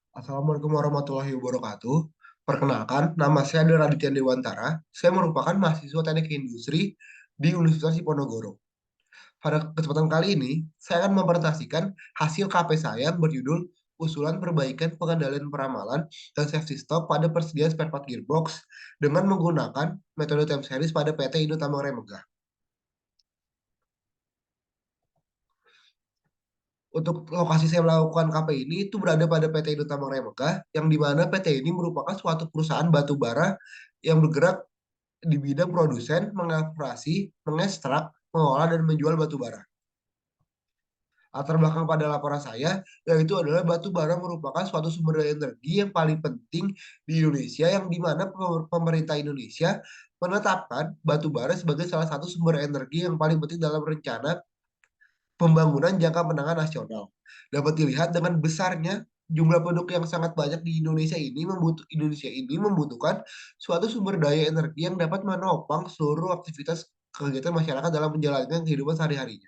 Assalamualaikum warahmatullahi wabarakatuh. Perkenalkan, nama saya adalah Raditya Dewantara. Saya merupakan mahasiswa teknik industri di Universitas Diponegoro. Pada kesempatan kali ini, saya akan mempresentasikan hasil KP saya yang berjudul Usulan Perbaikan Pengendalian Peramalan dan Safety Stock pada Persediaan Spare Part Gearbox dengan menggunakan metode time series pada PT Indo Tamang Remega. Untuk lokasi saya melakukan KP ini itu berada pada PT Indo Tamang Remega, yang di mana PT ini merupakan suatu perusahaan batu bara yang bergerak di bidang produsen, mengoperasi, mengekstrak, mengolah, dan menjual batu bara. Latar belakang pada laporan saya, yaitu adalah batu bara merupakan suatu sumber daya energi yang paling penting di Indonesia, yang di mana pemerintah Indonesia menetapkan batu bara sebagai salah satu sumber energi yang paling penting dalam rencana pembangunan jangka menengah nasional. Dapat dilihat dengan besarnya jumlah penduduk yang sangat banyak di Indonesia ini membutuhkan suatu sumber daya energi yang dapat menopang seluruh aktivitas kegiatan masyarakat dalam menjalankan kehidupan sehari-harinya.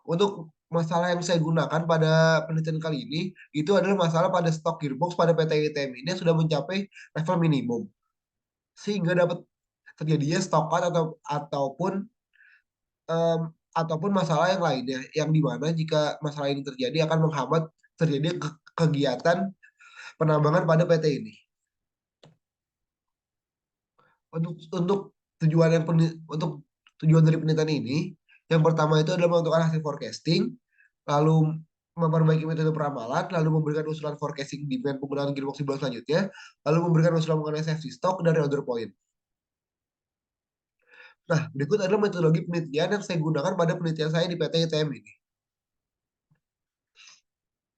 Untuk masalah yang saya gunakan pada penelitian kali ini itu adalah masalah pada stok gearbox pada PT ITM ini yang sudah mencapai level minimum, sehingga dapat terjadinya stokan ataupun em, ataupun masalah yang lainnya, yang dimana jika masalah ini terjadi akan menghambat terjadi kegiatan penambangan pada PT ini. Untuk tujuan untuk tujuan dari penelitian ini, yang pertama itu adalah menentukan hasil forecasting, lalu memperbaiki metode peramalan, lalu memberikan usulan forecasting demand penggunaan gearbox di bulan selanjutnya, lalu memberikan usulan mengenai safety stock dari order point. Nah, berikut adalah metodologi penelitian yang saya gunakan pada penelitian saya di PT ITM ini.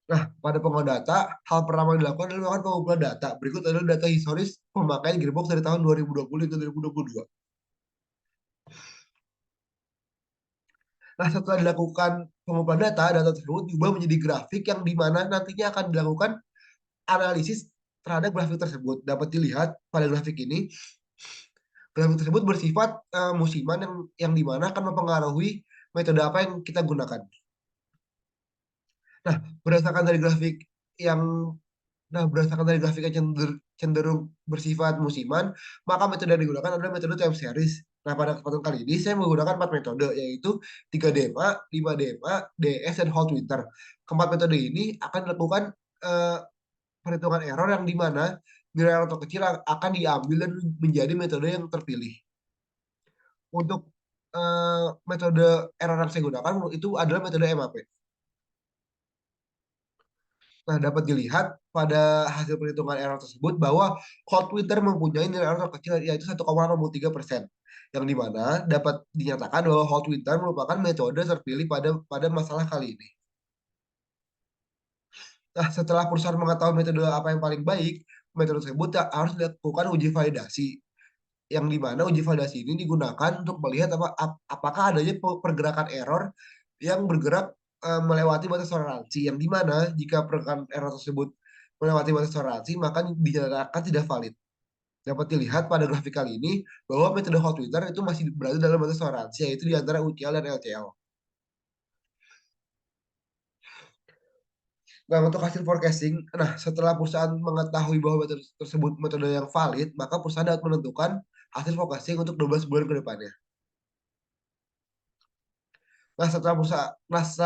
Nah, pada pengolahan data, hal pertama yang dilakukan adalah melakukan pengumpulan data. Berikut adalah data historis pemakaian gearbox dari tahun 2020 hingga 2022. Nah, setelah dilakukan pengumpulan data, data tersebut diubah menjadi grafik yang dimana nantinya akan dilakukan analisis terhadap grafik tersebut. Dapat dilihat pada grafik ini, grafik tersebut bersifat musiman yang dimana akan mempengaruhi metode apa yang kita gunakan. Nah, berdasarkan dari grafik yang berdasarkan dari grafik yang cenderung bersifat musiman, maka metode yang digunakan adalah metode time series. Nah, pada kesempatan kali ini saya menggunakan 4 metode, yaitu 3DMA, 5DMA, DS, dan Hot Winter. Keempat metode ini akan dilakukan eh, perhitungan error yang dimana nilai error terkecil akan diambil dan menjadi metode yang terpilih. Untuk metode error yang saya gunakan itu adalah metode MAP. Nah, dapat dilihat pada hasil perhitungan error tersebut bahwa Cold Twitter mempunyai nilai error terkecil yaitu 1,03%. Yang dimana dapat dinyatakan bahwa Hot Twitter merupakan metode terpilih pada masalah kali ini. Nah, setelah perusahaan mengetahui metode apa yang paling baik, metode tersebut harus dilakukan uji validasi. Yang dimana uji validasi ini digunakan untuk melihat apakah adanya pergerakan error yang bergerak melewati batas toleransi. Yang dimana jika pergerakan error tersebut melewati batas toleransi, maka dinyatakan tidak valid. Dapat dilihat pada grafik kali ini bahwa metode hot Twitter itu masih berada dalam batas toleransi, yaitu di antara UCL dan LCL. Nah, untuk hasil forecasting, nah setelah perusahaan mengetahui bahwa metode tersebut metode yang valid, maka perusahaan dapat menentukan hasil forecasting untuk 12 bulan ke depannya. Nah, setelah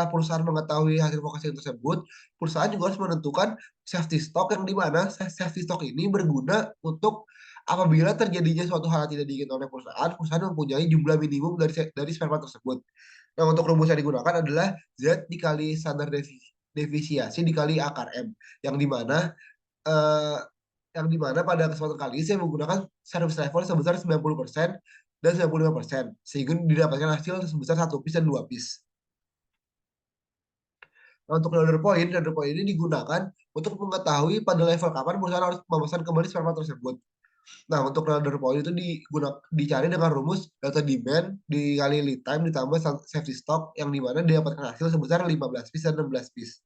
perusahaan mengetahui hasil forecasting tersebut, perusahaan juga harus menentukan safety stock, yang di mana safety stock ini berguna untuk apabila terjadinya suatu hal yang tidak diinginkan oleh perusahaan, perusahaan mempunyai jumlah minimum dari spare part tersebut. Nah, untuk rumus yang digunakan adalah Z dikali standar defisiasi dikali akar M, yang dimana eh, pada kesempatan kali ini saya menggunakan service level sebesar 90% dan 95%, sehingga didapatkan hasil sebesar 1 piece dan 2 piece. Nah, untuk loader point ini digunakan untuk mengetahui pada level kapan perusahaan harus memesan kembali spare part tersebut. Nah, untuk loader point itu dicari dengan rumus data demand dikali lead time ditambah safety stock, yang dimana didapatkan hasil sebesar 15 piece dan 16 piece.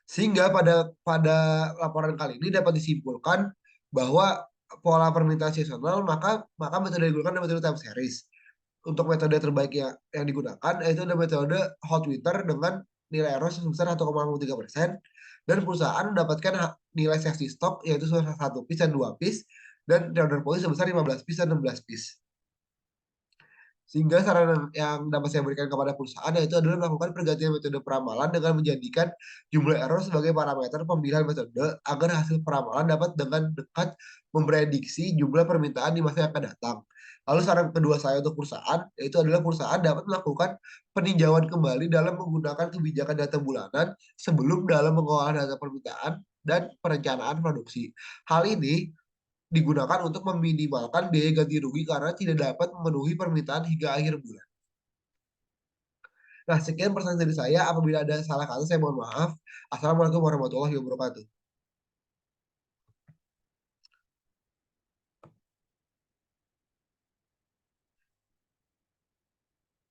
Sehingga pada laporan kali ini dapat disimpulkan bahwa pola permintaan seasonal, maka metode yang digunakan adalah metode time series. Untuk metode terbaik yang digunakan yaitu ada metode hot winter dengan nilai error sebesar 1,3%, dan perusahaan mendapatkan nilai safety stock yaitu sebesar 1 piece dan 2 piece, dan reorder policy sebesar 15 piece dan 16 piece. Sehingga saran yang dapat saya berikan kepada perusahaan yaitu adalah melakukan pergantian metode peramalan dengan menjadikan jumlah error sebagai parameter pemilihan metode agar hasil peramalan dapat dengan dekat memprediksi jumlah permintaan di masa yang akan datang. Lalu saran kedua saya untuk perusahaan yaitu adalah perusahaan dapat melakukan peninjauan kembali dalam menggunakan kebijakan data bulanan sebelum dalam mengolah data permintaan dan perencanaan produksi. Hal ini digunakan untuk meminimalkan biaya ganti rugi karena tidak dapat memenuhi permintaan hingga akhir bulan. Nah, sekian pertanyaan dari saya. Apabila ada salah kata, saya mohon maaf. Assalamualaikum warahmatullahi wabarakatuh.